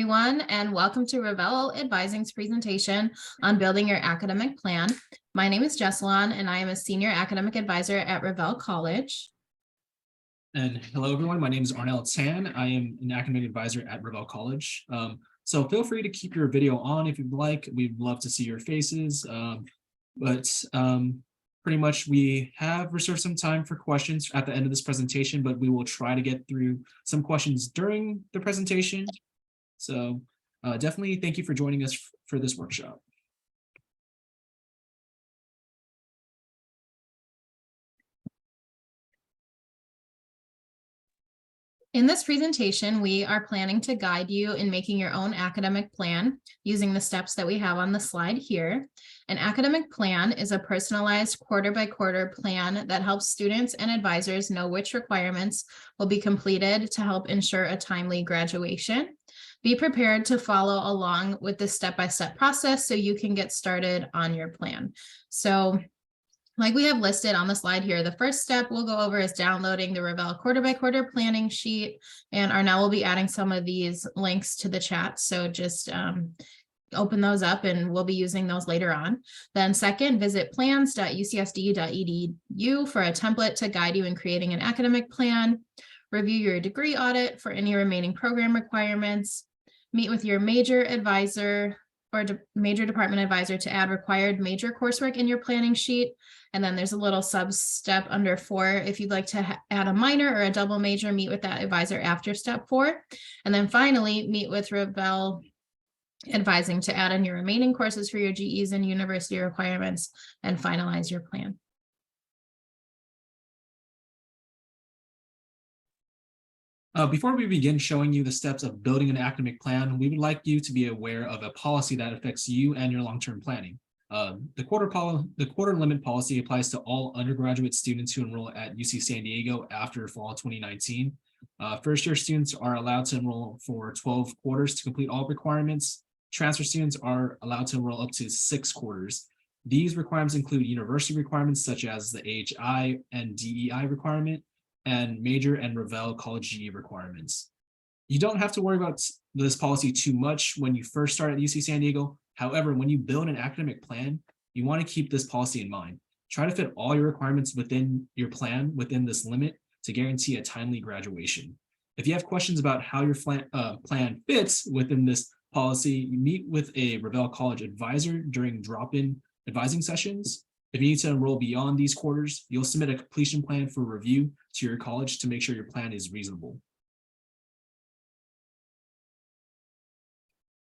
everyone, and welcome to Revell Advising's presentation on building your academic plan. My name is Jessalyn, and I am a senior academic advisor at Revell College. And hello, everyone. My name is Arnell Tan. I am an academic advisor at Revell College. So feel free to keep your video on if you'd like. We'd love to see your faces. Pretty much we have reserved some time for questions at the end of this presentation, but we will try to get through some questions during the presentation. So definitely thank you for joining us for this workshop. In this presentation, we are planning to guide you in making your own academic plan using the steps that we have on the slide here. An academic plan is a personalized quarter-by-quarter plan that helps students and advisors know which requirements will be completed to help ensure a timely graduation. Be prepared to follow along with this step-by-step process so you can get started on your plan. So, like we have listed on the slide here, the first step we'll go over is downloading the Revell quarter-by-quarter planning sheet, and Arnell will be adding some of these links to the chat. So just open those up and we'll be using those later on. Then second, visit plans.ucsd.edu for a template to guide you in creating an academic plan. Review your degree audit for any remaining program requirements. Meet with your major advisor or major department advisor to add required major coursework in your planning sheet. And then there's a little sub step under 4. If you'd like to add a minor or a double major, meet with that advisor after step 4. And then finally, meet with Revell Advising to add in your remaining courses for your GEs and university requirements and finalize your plan. Before we begin showing you the steps of building an academic plan, we would like you to be aware of a policy that affects you and your long-term planning. The quarter limit policy applies to all undergraduate students who enroll at UC San Diego after fall 2019. First-year students are allowed to enroll for 12 quarters to complete all requirements. Transfer students are allowed to enroll up to 6 quarters. These requirements include university requirements such as the AHI and DEI requirement, and major and Revell College GE requirements. You don't have to worry about this policy too much when you first start at UC San Diego. However, when you build an academic plan, you want to keep this policy in mind. Try to fit all your requirements within your plan within this limit to guarantee a timely graduation. If you have questions about how your plan fits within this policy, you meet with a Revell College advisor during drop-in advising sessions. If you need to enroll beyond these quarters, you'll submit a completion plan for review to your college to make sure your plan is reasonable.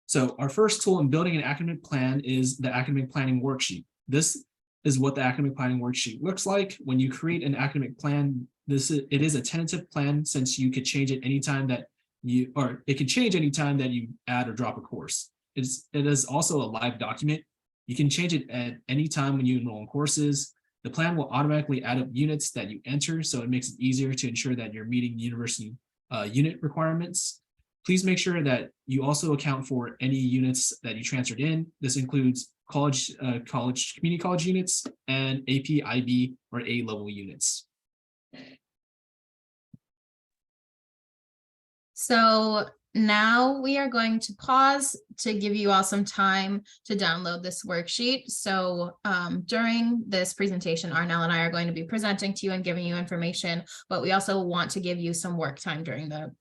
So our first tool in building an academic plan is the academic planning worksheet. This is what the academic planning worksheet looks like. When you create an academic plan, it is a tentative plan since you could change it anytime that it can change anytime that you add or drop a course. It is also a live document. You can change it at any time when you enroll in courses. The plan will automatically add up units that you enter, so it makes it easier to ensure that you're meeting university unit requirements. Please make sure that you also account for any units that you transferred in. This includes community college units and AP, IB, or A-level units. So now we are going to pause to give you all some time to download this worksheet. So during this presentation, Arnell and I are going to be presenting to you and giving you information, but we also want to give you some work time during the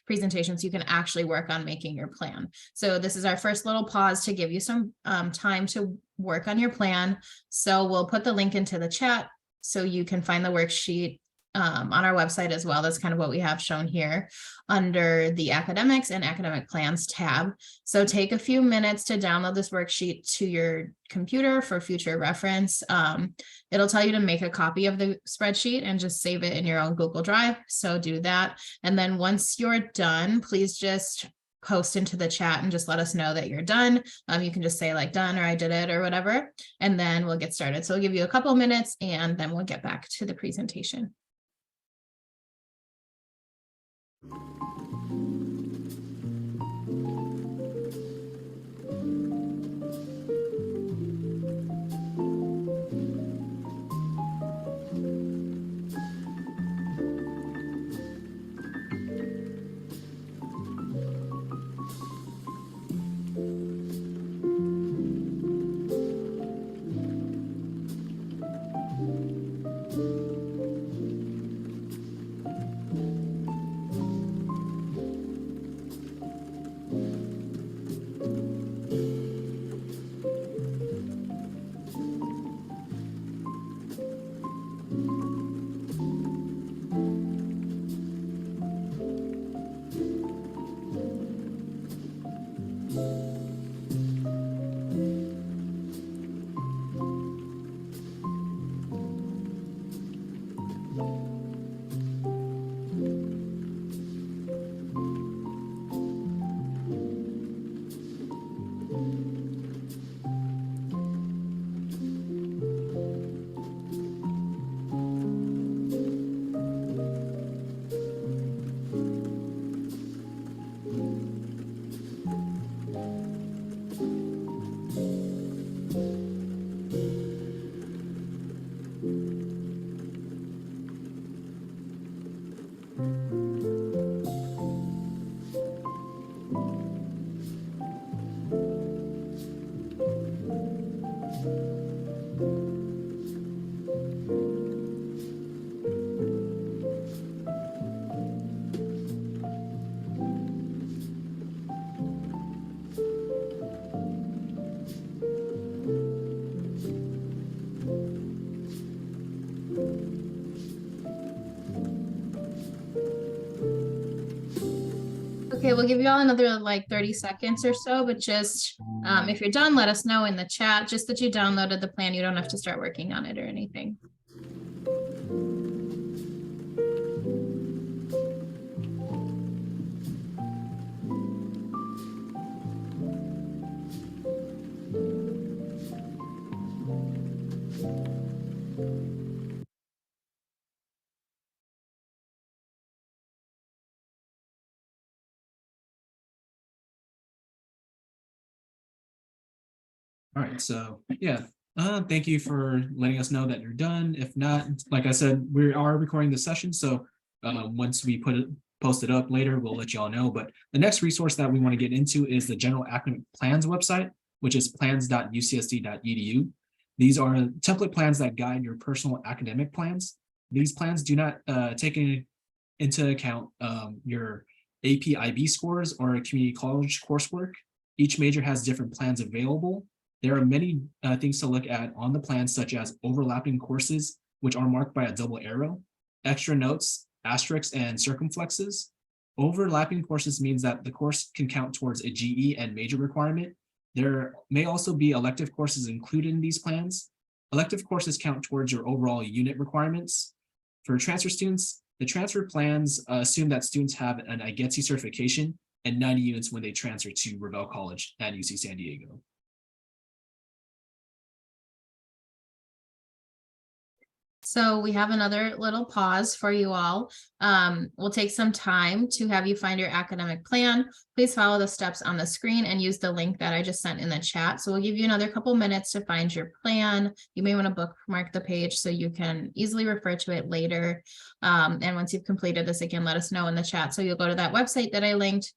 presentation so you can actually work on making your plan. So this is our first little pause to give you some time to work on your plan. So we'll put the link into the chat so you can find the worksheet on our website as well. That's kind of what we have shown here under the academics and academic plans tab. So take a few minutes to download this worksheet to your computer for future reference. It'll tell you to make a copy of the spreadsheet and just save it in your own Google Drive. So do that. And then once you're done, please just post into the chat and just let us know that you're done. You can just say like done or I did it or whatever, and then we'll get started. So we'll give you a couple minutes and then we'll get back to the presentation. Okay, we'll give you all another like 30 seconds or so, but just if you're done, let us know in the chat, just that you downloaded the plan. You don't have to start working on it or anything. All right, so yeah, thank you for letting us know that you're done. If not, like I said, we are recording the session, so once we post it up later, we'll let you all know. But the next resource that we want to get into is the General Academic Plans website, which is plans.ucsd.edu. These are template plans that guide your personal academic plans. These plans do not take into account your AP IB scores or community college coursework. Each major has different plans available. There are many things to look at on the plan, such as overlapping courses, which are marked by a double arrow, extra notes, asterisks, and circumflexes. Overlapping courses means that the course can count towards a GE and major requirement. There may also be elective courses included in these plans. Elective courses count towards your overall unit requirements. For transfer students, the transfer plans assume that students have an IGETC certification and 90 units when they transfer to Revelle College at UC San Diego. So we have another little pause for you all. We'll take some time to have you find your academic plan. Please follow the steps on the screen and use the link that I just sent in the chat. So we'll give you another couple minutes to find your plan. You may want to bookmark the page so you can easily refer to it later. And once you've completed this, again, let us know in the chat. So you'll go to that website that I linked.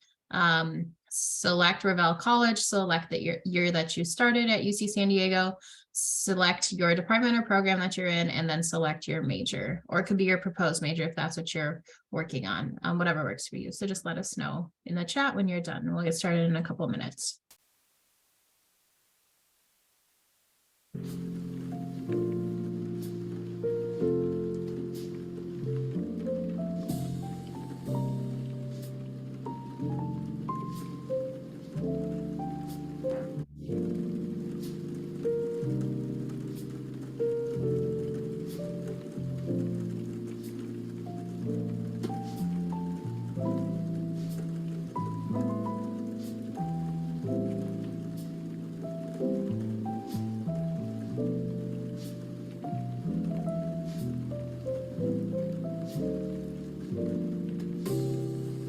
Select Revelle College, select the year that you started at UC San Diego, select your department or program that you're in, and then select your major, or it could be your proposed major if that's what you're working on, whatever works for you. So just let us know in the chat when you're done. We'll get started in a couple minutes.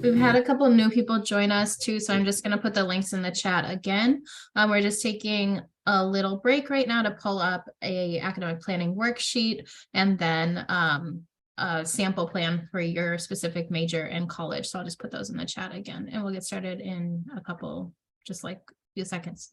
We've had a couple of new people join us too, so I'm just going to put the links in the chat again. We're just taking a little break right now to pull up a academic planning worksheet and then a sample plan for your specific major and college. So I'll just put those in the chat again, and we'll get started in a couple, just like a few seconds.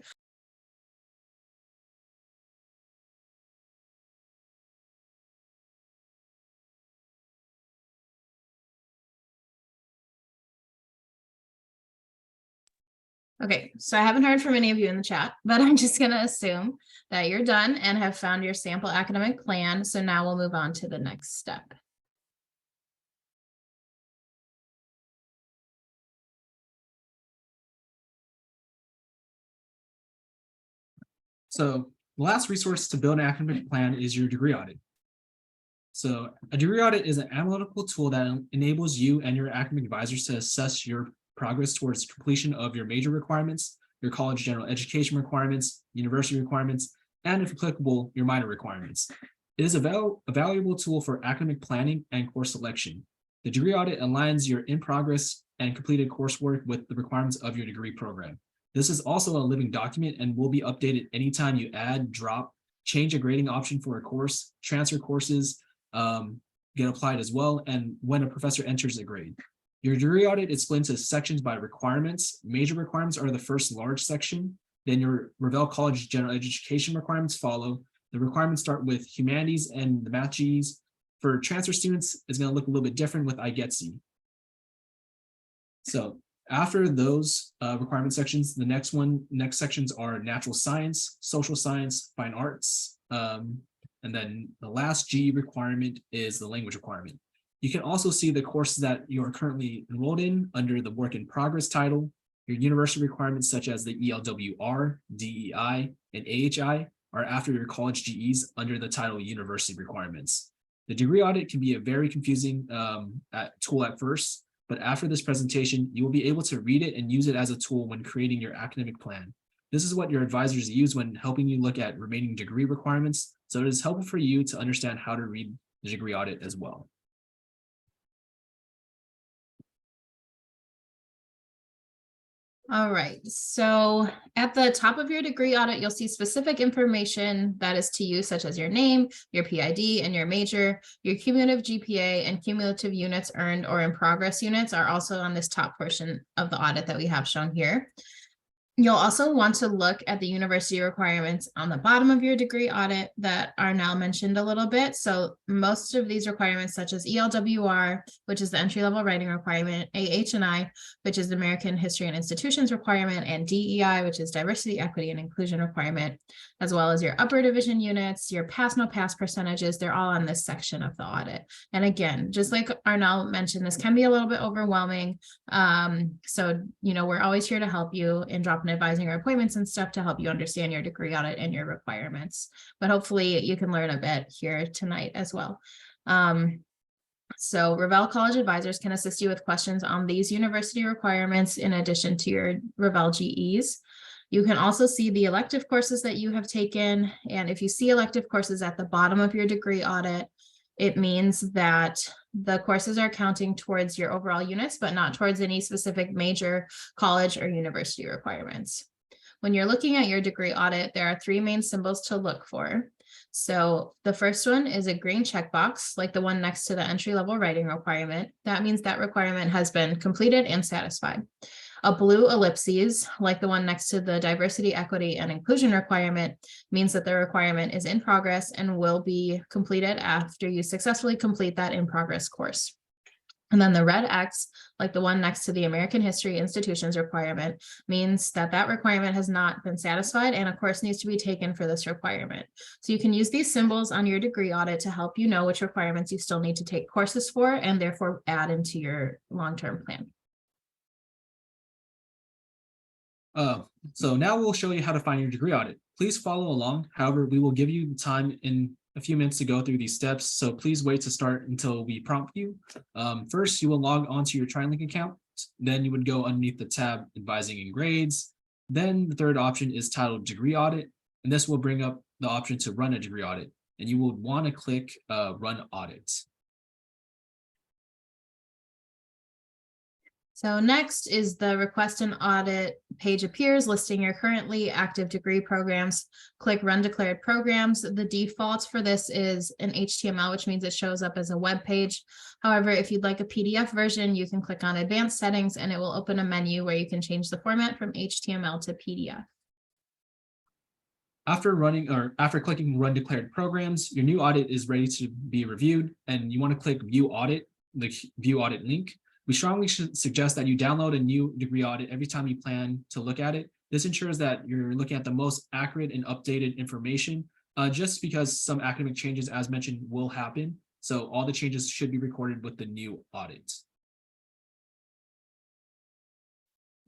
Okay, so I haven't heard from any of you in the chat, but I'm just going to assume that you're done and have found your sample academic plan. So now we'll move on to the next step. So the last resource to build an academic plan is your degree audit. So a degree audit is an analytical tool that enables you and your academic advisors to assess your progress towards completion of your major requirements, your college general education requirements, university requirements, and if applicable, your minor requirements. It is a valuable tool for academic planning and course selection. The degree audit aligns your in-progress and completed coursework with the requirements of your degree program. This is also a living document and will be updated anytime you add, drop, change a grading option for a course, transfer courses, get applied as well, and when a professor enters a grade. Your degree audit is split into sections by requirements. Major requirements are the first large section. Then your Revelle College general education requirements follow. The requirements start with humanities and the math Gs. For transfer students, it's going to look a little bit different with IGETC. So after those requirement sections, the next sections are natural science, social science, fine arts, and then the last G requirement is the language requirement. You can also see the courses that you are currently enrolled in under the work in progress title. Your university requirements such as the ELWR, DEI, and AHI are after your college GEs under the title university requirements. The degree audit can be a very confusing tool at first, but after this presentation, you will be able to read it and use it as a tool when creating your academic plan. This is what your advisors use when helping you look at remaining degree requirements, so it is helpful for you to understand how to read the degree audit as well. All right, so at the top of your degree audit, you'll see specific information that is to you, such as your name, your PID, and your major. Your cumulative GPA and cumulative units earned or in progress units are also on this top portion of the audit that we have shown here. You'll also want to look at the university requirements on the bottom of your degree audit that are now mentioned a little bit. So most of these requirements, such as ELWR, which is the entry-level writing requirement, AH&I, which is the American History and Institutions requirement, and DEI, which is diversity, equity, and inclusion requirement, as well as your upper division units, your pass, no pass percentages, they're all on this section of the audit. And again, just like Arnell mentioned, this can be a little bit overwhelming. So, we're always here to help you in dropping advising or appointments and stuff to help you understand your degree audit and your requirements. But hopefully you can learn a bit here tonight as well. So Revelle College advisors can assist you with questions on these university requirements in addition to your Revelle GEs. You can also see the elective courses that you have taken. And if you see elective courses at the bottom of your degree audit, it means that the courses are counting towards your overall units, but not towards any specific major, college, or university requirements. When you're looking at your degree audit, there are three main symbols to look for. So the first one is a green checkbox, like the one next to the entry-level writing requirement. That means that requirement has been completed and satisfied. A blue ellipses, like the one next to the diversity, equity, and inclusion requirement, means that the requirement is in progress and will be completed after you successfully complete that in progress course. And then the red X, like the one next to the American History Institutions requirement, means that that requirement has not been satisfied and a course needs to be taken for this requirement. So you can use these symbols on your degree audit to help you know which requirements you still need to take courses for and therefore add into your long-term plan. So now we'll show you how to find your degree audit. Please follow along. However, we will give you time in a few minutes to go through these steps. So please wait to start until we prompt you. First, you will log onto your TriLink account. Then you would go underneath the tab Advising and Grades. Then the third option is titled Degree Audit. And this will bring up the option to run a degree audit. And you will want to click Run Audit. So next is the request an audit page appears listing your currently active degree programs. Click Run Declared Programs. The default for this is an HTML, which means it shows up as a web page. However, if you'd like a PDF version, you can click on Advanced Settings and it will open a menu where you can change the format from HTML to PDF. After clicking Run Declared Programs, your new audit is ready to be reviewed, and you want to click View Audit, the View Audit link. We strongly suggest that you download a new degree audit every time you plan to look at it. This ensures that you're looking at the most accurate and updated information, just because some academic changes, as mentioned, will happen. So all the changes should be recorded with the new audit.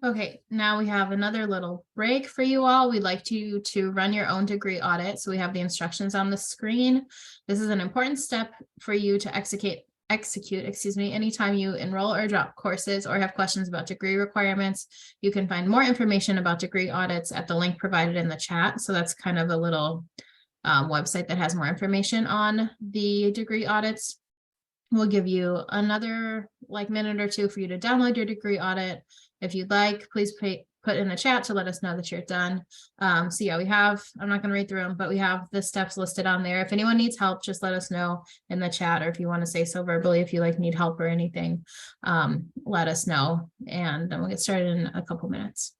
Okay, now we have another little break for you all. We'd like you to run your own degree audit. So we have the instructions on the screen. This is an important step for you to execute anytime you enroll or drop courses or have questions about degree requirements. You can find more information about degree audits at the link provided in the chat. So that's kind of a little website that has more information on the degree audits. We'll give you another minute or two for you to download your degree audit. If you'd like, please put in the chat to let us know that you're done. So yeah, I'm not going to read through them, but we have the steps listed on there. If anyone needs help, just let us know in the chat, or if you want to say so verbally, if you need help or anything, let us know, and then we'll get started in a couple minutes.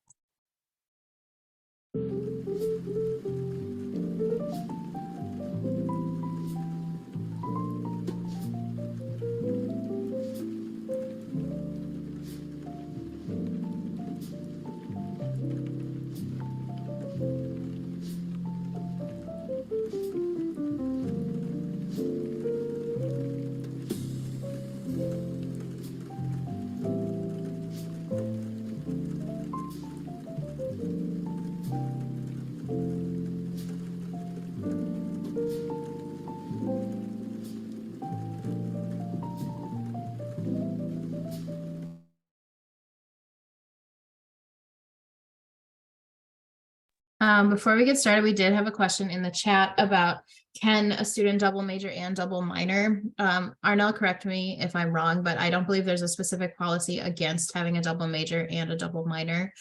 Before we get started, we did have a question in the chat about can a student double major and double minor? Arnell, correct me if I'm wrong, but I don't believe there's a specific policy against having a double major and a double minor.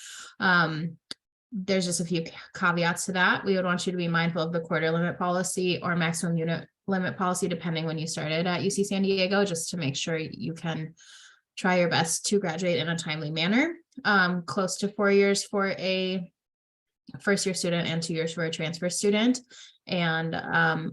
There's just a few caveats to that. We would want you to be mindful of the quarter limit policy or maximum unit limit policy, depending when you started at UC San Diego, just to make sure you can try your best to graduate in a timely manner. Close to 4 years for a first year student and 2 years for a transfer student. And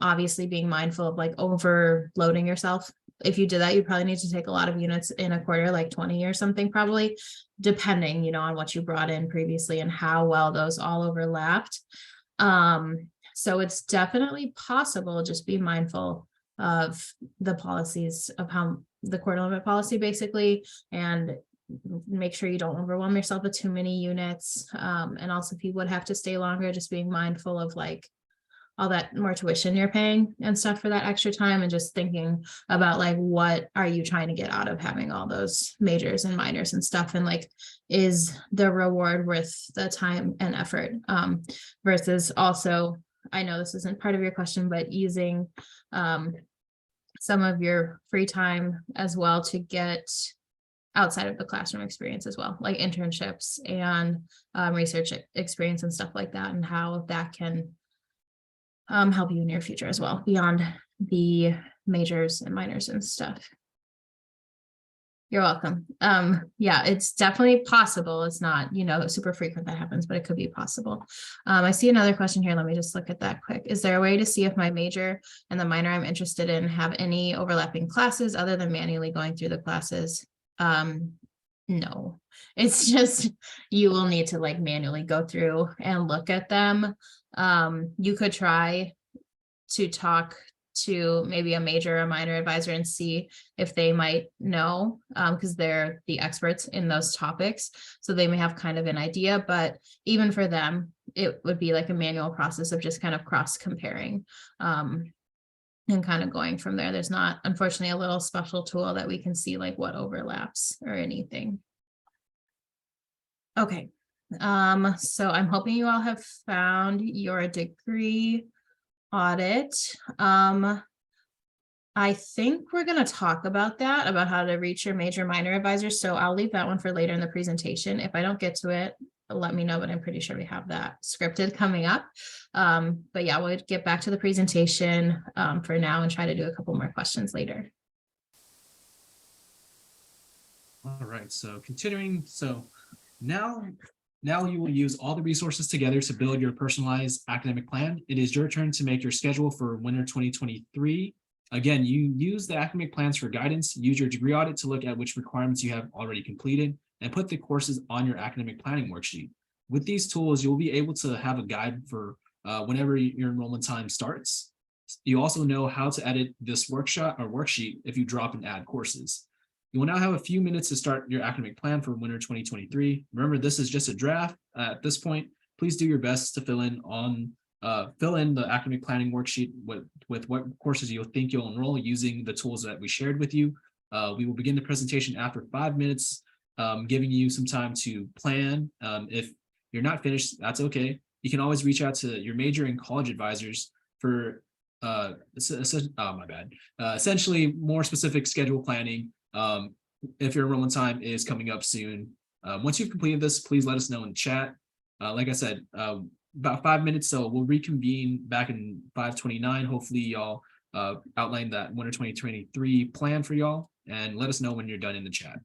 obviously being mindful of like overloading yourself. If you did that, you probably need to take a lot of units in a quarter, like 20 or something, probably, depending, you know, on what you brought in previously and how well those all overlapped. So it's definitely possible. Just be mindful of the policies of how the quarter limit policy basically, and make sure you don't overwhelm yourself with too many units. And also if you would have to stay longer, just being mindful of like all that more tuition you're paying and stuff for that extra time, and just thinking about like, what are you trying to get out of having all those majors and minors and stuff? And like, is the reward worth the time and effort? Versus also, I know this isn't part of your question, but using some of your free time as well to get outside of the classroom experience as well, like internships and research experience and stuff like that, and how that can help you in your future as well, beyond the majors and minors and stuff. You're welcome. Yeah, it's definitely possible. It's not, you know, super frequent that happens, but it could be possible. I see another question here. Let me just look at that quick. Is there a way to see if my major and the minor I'm interested in have any overlapping classes other than manually going through the classes? No, it's just, you will need to like manually go through and look at them. You could try to talk to maybe a major or minor advisor and see if they might know, because they're the experts in those topics. So they may have kind of an idea, but even for them, it would be like a manual process of just kind of cross comparing. And kind of going from there. There's not, unfortunately, a little special tool that we can see like what overlaps or anything. Okay, so I'm hoping you all have found your degree audit. I think we're going to talk about that, about how to reach your major minor advisor. So I'll leave that one for later in the presentation. If I don't get to it, let me know, but I'm pretty sure we have that scripted coming up. But yeah, we'll get back to the presentation for now and try to do a couple more questions later. All right, so continuing, so now you will use all the resources together to build your personalized academic plan. It is your turn to make your schedule for winter 2023. Again, you use the academic plans for guidance, use your degree audit to look at which requirements you have already completed, and put the courses on your academic planning worksheet. With these tools, you'll be able to have a guide for whenever your enrollment time starts. You also know how to edit this worksheet if you drop and add courses. You will now have a few minutes to start your academic plan for winter 2023. Remember, this is just a draft. At this point, please do your best to fill in the academic planning worksheet with what courses you think you'll enroll using the tools that we shared with you. We will begin the presentation after 5 minutes, giving you some time to plan. If you're not finished, that's okay. You can always reach out to your major and college advisors for essentially more specific schedule planning. If your enrollment time is coming up soon. Once you've completed this, please let us know in the chat. Like I said, about 5 minutes, so we'll reconvene back in 5:29. Hopefully y'all outline that winter 2023 plan for y'all, and let us know when you're done in the chat.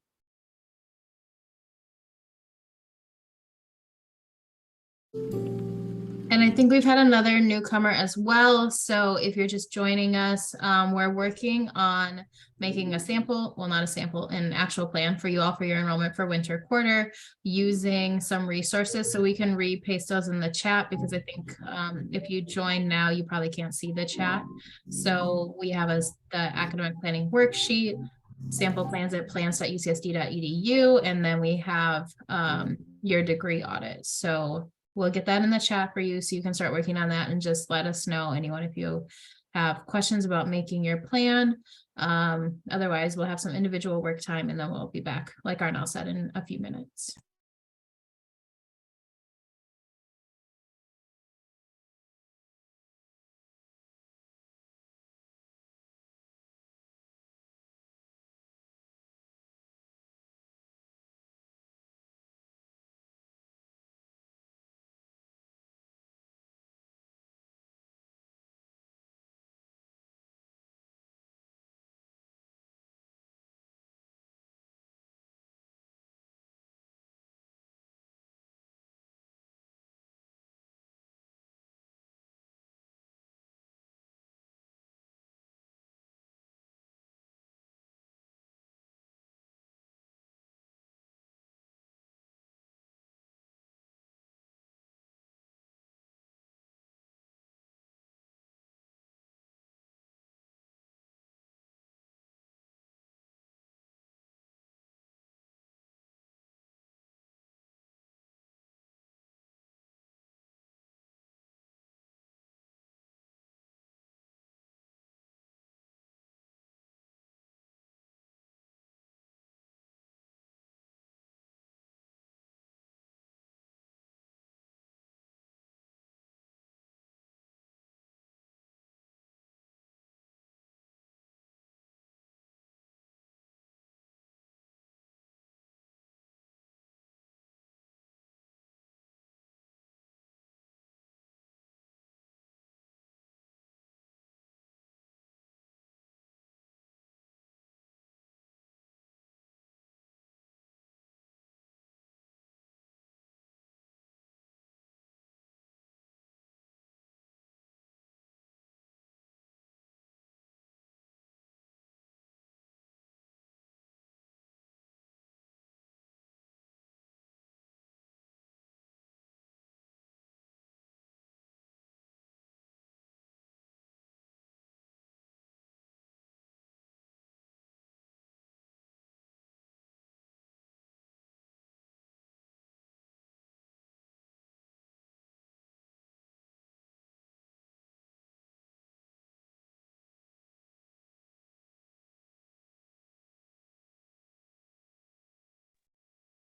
And I think we've had another newcomer as well. So if you're just joining us, we're working on making a sample, well, not a sample, an actual plan for you all for your enrollment for winter quarter using some resources. So we can repaste those in the chat, because I think if you join now, you probably can't see the chat. So we have the academic planning worksheet, sample plans at plans.ucsd.edu, and then we have your degree audit. So we'll get that in the chat for you so you can start working on that, and just let us know, anyone, if you have questions about making your plan. Otherwise, we'll have some individual work time, and then we'll be back, like Arnell said, in a few minutes.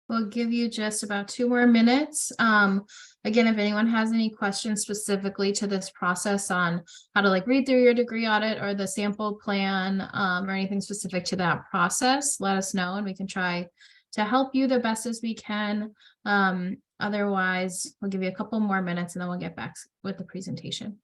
We'll give you just about 2 more minutes. Again, if anyone has any questions specifically to this process on how to like read through your degree audit or the sample plan, or anything specific to that process, let us know and we can try to help you the best as we can. Otherwise, we'll give you a couple more minutes and then we'll get back with the presentation.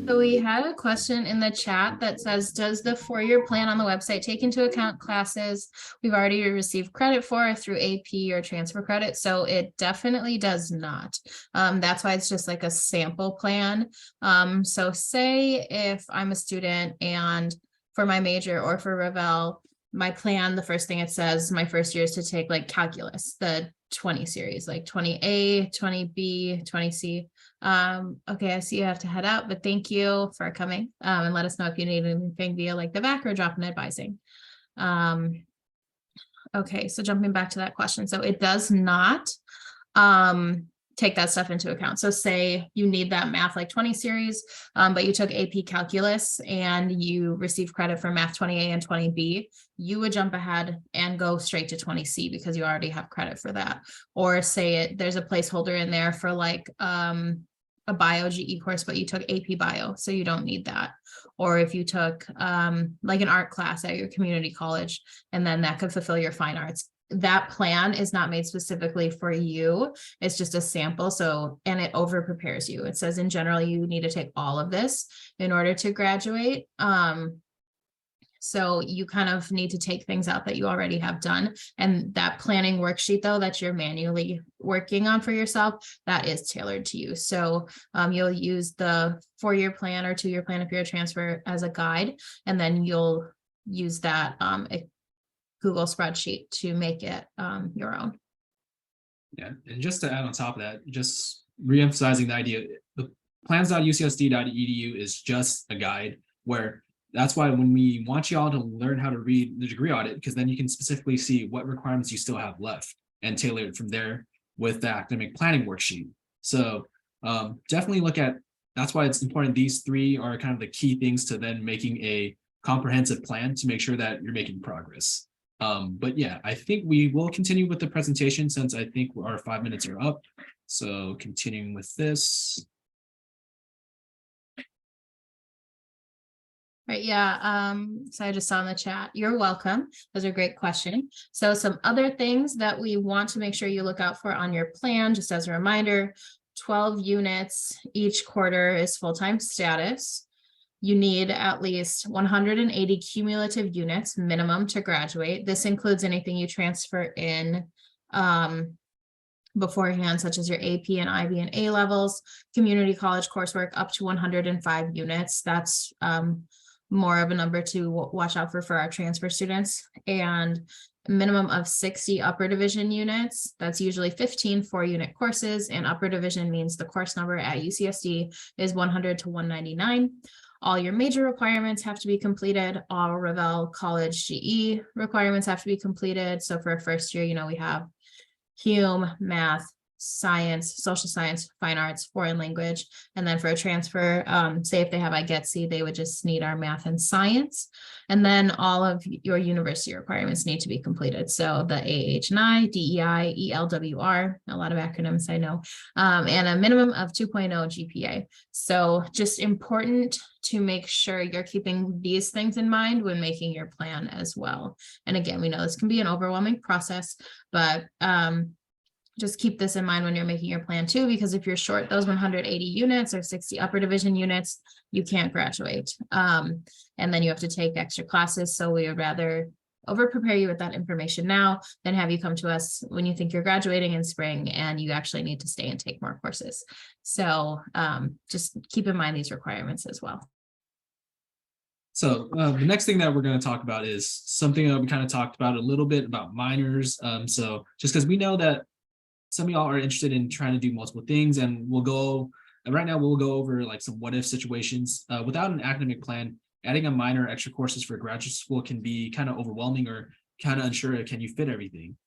So we had a question in the chat that says, does the 4-year plan on the website take into account classes we've already received credit for through AP or transfer credit? So it definitely does not. That's why it's just like a sample plan. So say if I'm a student and for my major or for Revell, my plan, the first thing it says, my first year is to take like calculus, the 20 series, like 20A, 20B, 20C. Okay, I see you have to head out, but thank you for coming. And let us know if you need anything via like the VAC or drop-in advising. Okay, so jumping back to that question. So it does not take that stuff into account. So say you need that math like 20 series, but you took AP calculus and you received credit for math 20A and 20B, you would jump ahead and go straight to 20C because you already have credit for that. Or say there's a placeholder in there for like a bio GE course, but you took AP bio, so you don't need that. Or if you took like an art class at your community college, and then that could fulfill your fine arts. That plan is not made specifically for you. It's just a sample. So, and it over prepares you. It says in general, you need to take all of this in order to graduate. So you kind of need to take things out that you already have done. And that planning worksheet though, that you're manually working on for yourself, that is tailored to you. So you'll use the 4-year plan or 2-year plan if you're a transfer as a guide, and then you'll use that Google spreadsheet to make it your own. Yeah, and just to add on top of that, just reemphasizing the idea, the plans.ucsd.edu is just a guide, where that's why when we want you all to learn how to read the degree audit, because then you can specifically see what requirements you still have left and tailor it from there with the academic planning worksheet. So definitely look at, that's why it's important. These 3 are kind of the key things to then making a comprehensive plan to make sure that you're making progress. But yeah, I think we will continue with the presentation since I think our 5 minutes are up. So continuing with this. Right, yeah, so I just saw in the chat, you're welcome. Those are great questions. So some other things that we want to make sure you look out for on your plan, just as a reminder, 12 units each quarter is full-time status. You need at least 180 cumulative units minimum to graduate. This includes anything you transfer in beforehand, such as your AP and IB and A levels, community college coursework up to 105 units. That's more of a number to watch out for our transfer students, and a minimum of 60 upper division units. That's usually 15 4-unit courses, and upper division means the course number at UCSD is 100 to 199. All your major requirements have to be completed. All Revell College GE requirements have to be completed. So for a first year, you know, we have Hume, math, science, social science, fine arts, foreign language. And then for a transfer, say if they have IGETC, they would just need our math and science. And then all of your university requirements need to be completed. So the AHNI, DEI, ELWR, a lot of acronyms I know, and a minimum of 2.0 GPA. So just important to make sure you're keeping these things in mind when making your plan as well. And again, we know this can be an overwhelming process, but just keep this in mind when you're making your plan too, because if you're short those 180 units or 60 upper division units, you can't graduate. And then you have to take extra classes. So we would rather over prepare you with that information now than have you come to us when you think you're graduating in spring and you actually need to stay and take more courses. So just keep in mind these requirements as well. So the next thing that we're going to talk about is something that we kind of talked about a little bit about minors. So just because we know that some of y'all are interested in trying to do multiple things, and right now we'll go over like some what if situations. Without an academic plan, adding a minor or extra courses for graduate school can be kind of overwhelming or kind of unsure, can you fit everything?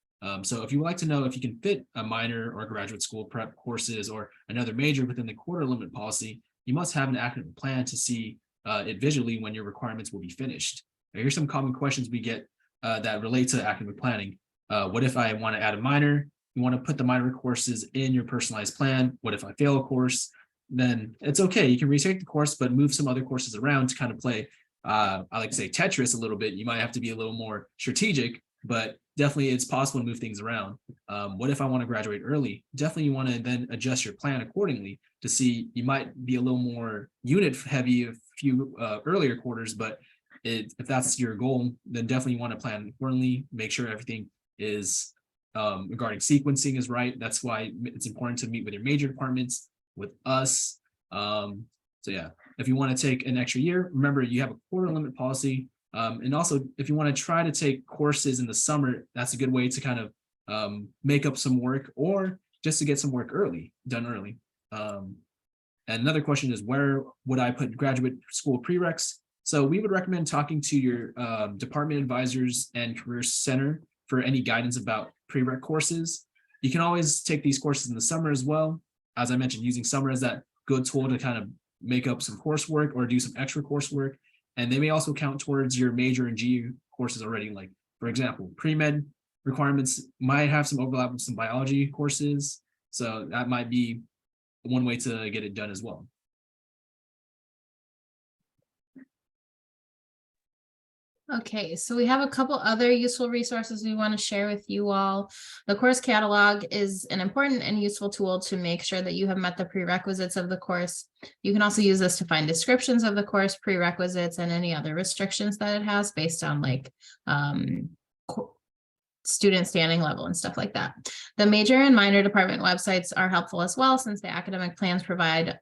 So if you would like to know if you can fit a minor or graduate school prep courses or another major within the quarter limit policy, you must have an academic plan to see it visually when your requirements will be finished. Now, here's some common questions we get that relate to academic planning. What if I want to add a minor? You want to put the minor courses in your personalized plan. What if I fail a course? Then it's okay. You can retake the course, but move some other courses around to kind of play, I like to say Tetris a little bit. You might have to be a little more strategic, but definitely it's possible to move things around. What if I want to graduate early? Definitely you want to then adjust your plan accordingly to see, you might be a little more unit heavy a few earlier quarters, but if that's your goal, then definitely you want to plan accordingly, make sure everything is regarding sequencing is right. That's why it's important to meet with your major departments, with us. So yeah, if you want to take an extra year, remember you have a quarter limit policy. And also, if you want to try to take courses in the summer, that's a good way to kind of make up some work or just to get some work done early. And another question is, where would I put graduate school prereqs? So we would recommend talking to your department advisors and career center for any guidance about prereq courses. You can always take these courses in the summer as well. As I mentioned, using summer as that good tool to kind of make up some coursework or do some extra coursework. And they may also count towards your major and GU courses already. Like, for example, pre-med requirements might have some overlap with some biology courses. So that might be one way to get it done as well. Okay, so we have a couple other useful resources we want to share with you all. The course catalog is an important and useful tool to make sure that you have met the prerequisites of the course. You can also use this to find descriptions of the course, prerequisites, and any other restrictions that it has based on like student standing level and stuff like that. The major and minor department websites are helpful as well, since the academic plans provided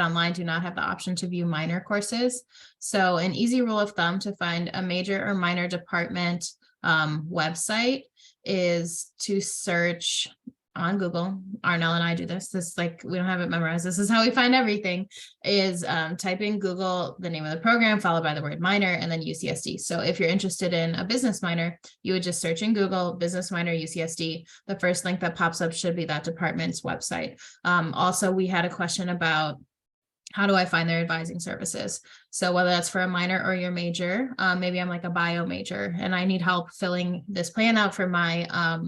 online do not have the option to view minor courses. So an easy rule of thumb to find a major or minor department website is to search on Google. Arnell and I do this. This is like, we don't have it memorized. This is how we find everything, is type in Google, the name of the program, followed by the word minor, and then UCSD. So if you're interested in a business minor, you would just search in Google, business minor UCSD. The first link that pops up should be that department's website. Also, we had a question about how do I find their advising services? So whether that's for a minor or your major, maybe I'm like a bio major and I need help filling this plan out for my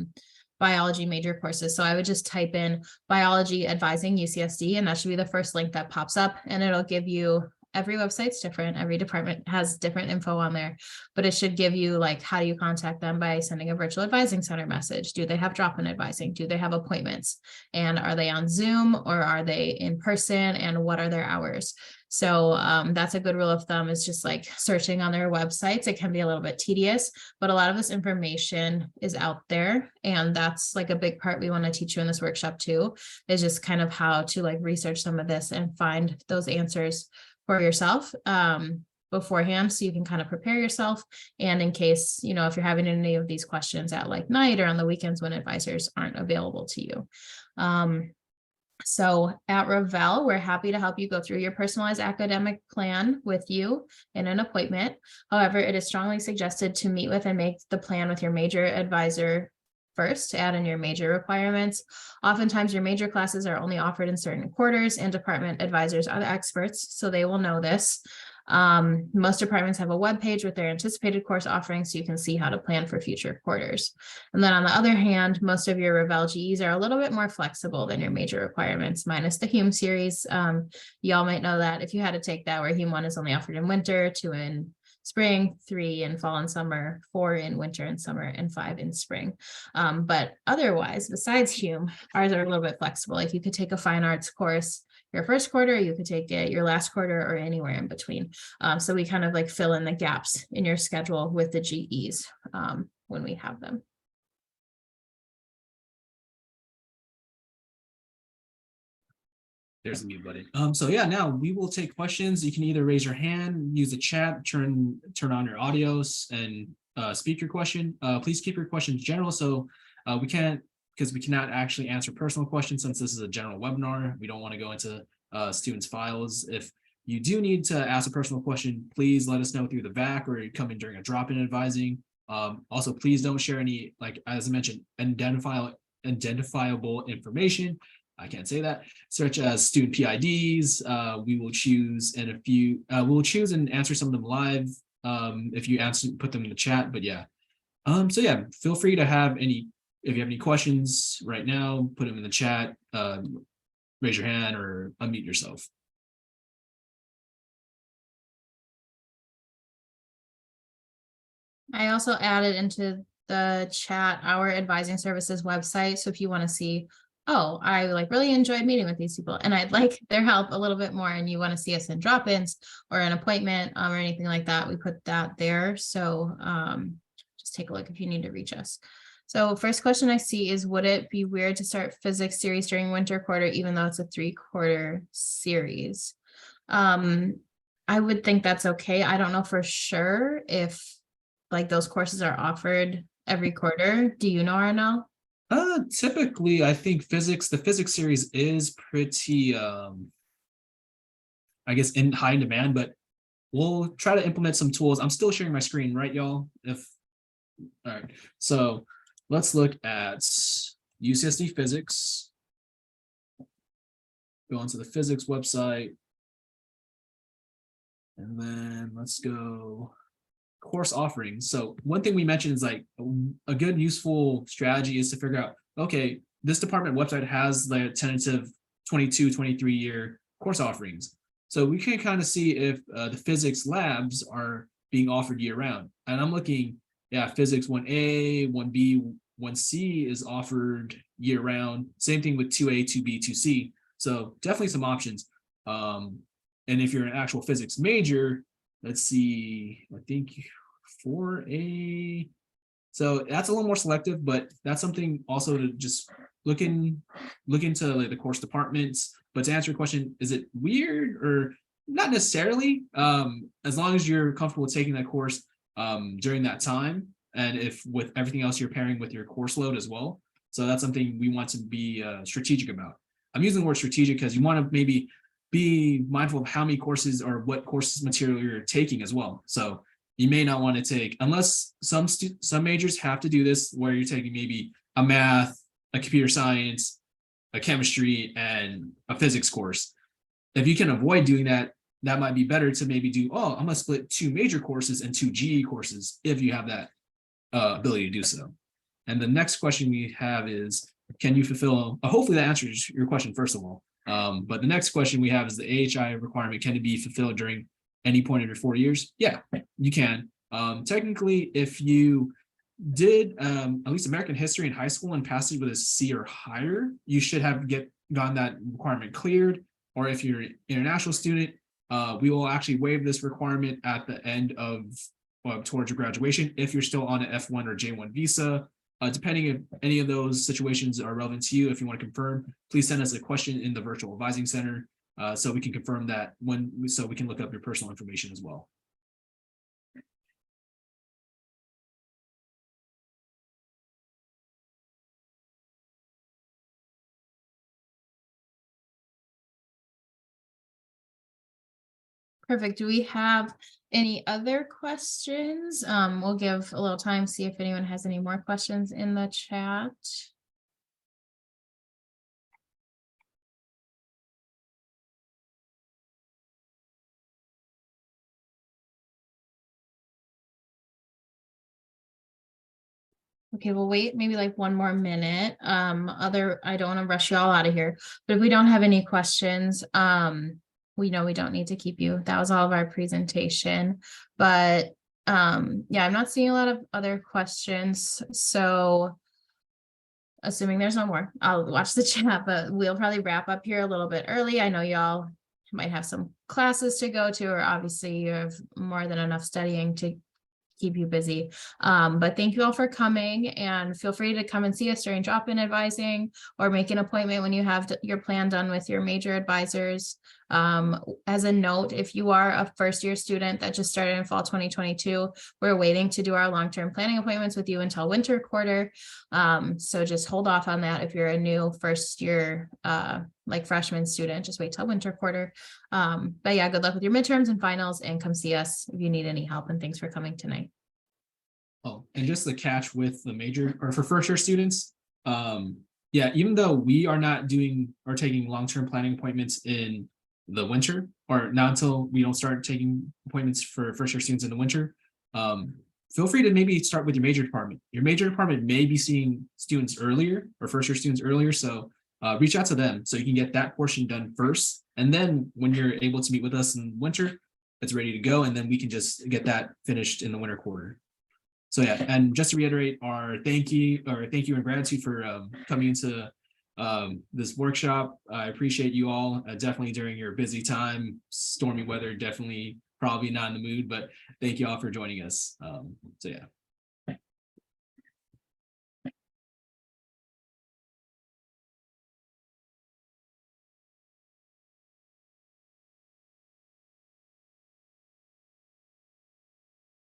biology major courses. So I would just type in biology advising UCSD, and that should be the first link that pops up, and it'll give you, every website's different. Every department has different info on there, but it should give you like, how do you contact them? By sending a virtual advising center message. Do they have drop-in advising? Do they have appointments? And are they on Zoom or are they in person? And what are their hours? So that's a good rule of thumb, is just like searching on their websites. It can be a little bit tedious, but a lot of this information is out there. And that's like a big part we want to teach you in this workshop too, is just kind of how to like research some of this and find those answers for yourself beforehand, so you can kind of prepare yourself. And in case, you know, if you're having any of these questions at like night or on the weekends when advisors aren't available to you. So at Revell, we're happy to help you go through your personalized academic plan with you in an appointment. However, it is strongly suggested to meet with and make the plan with your major advisor first to add in your major requirements. Oftentimes your major classes are only offered in certain quarters, and department advisors are the experts, so they will know this. Most departments have a web page with their anticipated course offerings, so you can see how to plan for future quarters. And then on the other hand, most of your Revell GEs are a little bit more flexible than your major requirements, minus the Hume series. Y'all might know that if you had to take that, where Hume 1 is only offered in winter, 2 in spring, 3 in fall and summer, 4 in winter and summer, and 5 in spring. But otherwise, besides Hume, ours are a little bit flexible. Like you could take a fine arts course, your first quarter, you could take it your last quarter, or anywhere in between. So we kind of like fill in the gaps in your schedule with the GEs when we have them. There's a mute button. So yeah, now we will take questions. You can either raise your hand, use the chat, turn on your audios, and speak your question. Please keep your questions general, so we cannot actually answer personal questions since this is a general webinar. We don't want to go into students' files. If you do need to ask a personal question, please let us know through the VAC or come in during a drop-in advising. Also, please don't share any, like as I mentioned, identifiable information. I can't say that, such as student PIDs. We will choose we'll choose and answer some of them live if you put them in the chat. But yeah, so yeah, feel free to have if you have any questions right now, put them in the chat, raise your hand or unmute yourself. I also added into the chat our advising services website. So if you want to see, oh, I like really enjoyed meeting with these people and I'd like their help a little bit more, and you want to see us in drop-ins or an appointment or anything like that, we put that there. So just take a look if you need to reach us. So first question I see is, would it be weird to start physics series during winter quarter, even though it's a 3-quarter series? I would think that's okay. I don't know for sure if like those courses are offered every quarter. Do you know, Arnell? Typically, I think the physics series is pretty, I guess, in high demand, but we'll try to implement some tools. I'm still sharing my screen, right, y'all? All right, so let's look at UCSD Physics. Go onto the physics website. And then let's go course offerings. So one thing we mentioned is like a good useful strategy is to figure out, okay, this department website has the tentative 22-23 year course offerings. So we can kind of see if the physics labs are being offered year round. And I'm looking, yeah, physics 1A, 1B, 1C is offered year round. Same thing with 2A, 2B, 2C. So definitely some options. And if you're an actual physics major, let's see, I think 4A. So that's a little more selective, but that's something also to just look into like the course departments. But to answer your question, is it weird or not necessarily? As long as you're comfortable taking that course during that time, and if with everything else you're pairing with your course load as well. So that's something we want to be strategic about. I'm using the word strategic because you want to maybe be mindful of how many courses or what courses material you're taking as well. So you may not want to take, unless some majors have to do this, where you're taking maybe a math, a computer science, a chemistry, and a physics course. If you can avoid doing that, that might be better to maybe do, oh, I'm gonna split 2 major courses and 2 GE courses if you have that ability to do so. And the next question we have is, can you fulfill, hopefully that answers your question first of all. But the next question we have is the AHI requirement. Can it be fulfilled during any point of your 4 years? Yeah, you can. Technically, if you did at least American history in high school and passed it with a C or higher, you should have gotten that requirement cleared. Or if you're an international student, we will actually waive this requirement at the end of towards your graduation if you're still on an F1 or J1 visa. Depending if any of those situations are relevant to you, if you want to confirm, please send us a question in the virtual advising center so we can confirm that so we can look up your personal information as well. Perfect. Do we have any other questions? We'll give a little time, see if anyone has any more questions in the chat. Okay, we'll wait maybe like 1 more minute. I don't want to rush you all out of here, but if we don't have any questions, we know we don't need to keep you. That was all of our presentation, but yeah, I'm not seeing a lot of other questions. So assuming there's no more, I'll watch the chat, but we'll probably wrap up here a little bit early. I know y'all might have some classes to go to, or obviously you have more than enough studying to keep you busy. But thank you all for coming, and feel free to come and see us during drop-in advising or make an appointment when you have your plan done with your major advisors. As a note, if you are a first-year student that just started in fall 2022, we're waiting to do our long-term planning appointments with you until winter quarter. So just hold off on that. If you're a new first-year like freshman student, just wait till winter quarter. But yeah, good luck with your midterms and finals, and come see us if you need any help. And thanks for coming tonight. Oh, and just the catch with the major or for first year students, yeah, even though we are not doing or taking long-term planning appointments in the winter, or not until we don't start taking appointments for first year students in the winter, feel free to maybe start with your major department. Your major department may be seeing students earlier or first year students earlier, so reach out to them so you can get that portion done first. And then when you're able to meet with us in winter, it's ready to go, and then we can just get that finished in the winter quarter. So yeah, and just to reiterate our thank you and gratitude for coming into this workshop. I appreciate you all, definitely during your busy time, stormy weather, definitely probably not in the mood, but thank you all for joining us. So yeah.